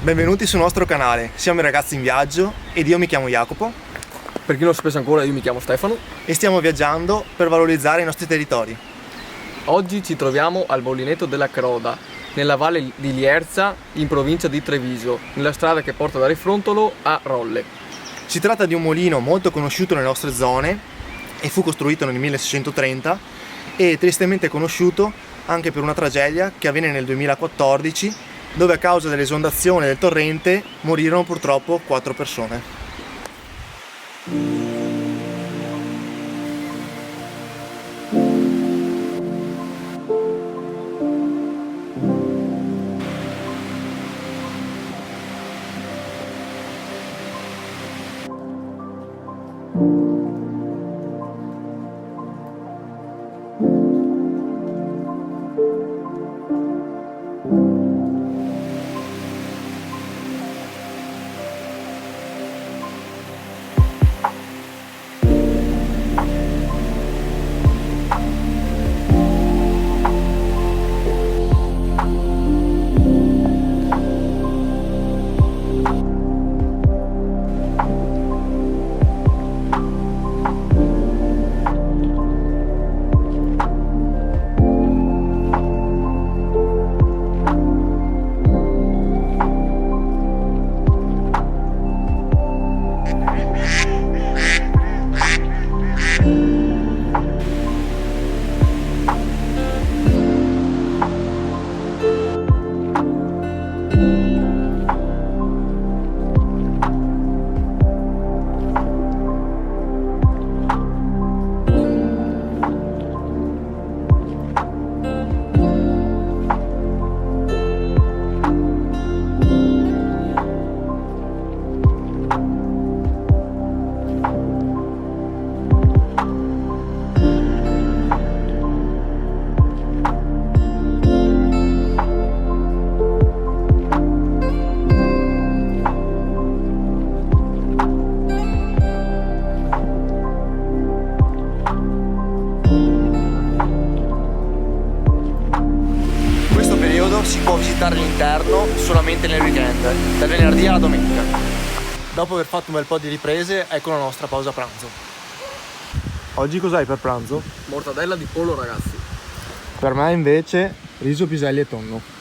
Benvenuti sul nostro canale, siamo i ragazzi in viaggio ed io mi chiamo Jacopo. Per chi non sapesse ancora, io mi chiamo Stefano. E stiamo viaggiando per valorizzare i nostri territori. Oggi ci troviamo al Molinetto della Croda, nella valle di Lierza, in provincia di Treviso, nella strada che porta da Rifrontolo a Rolle. Si tratta di un mulino molto conosciuto nelle nostre zone e fu costruito nel 1630 e tristemente conosciuto anche per una tragedia che avvenne nel 2014, dove a causa dell'esondazione del torrente morirono purtroppo 4 persone. Si può visitare l'interno solamente nel weekend, dal venerdì alla domenica. Dopo aver fatto un bel po' di riprese, ecco la nostra pausa pranzo. Oggi cos'hai per pranzo? Mortadella di pollo, ragazzi. Per me invece riso, piselli e tonno.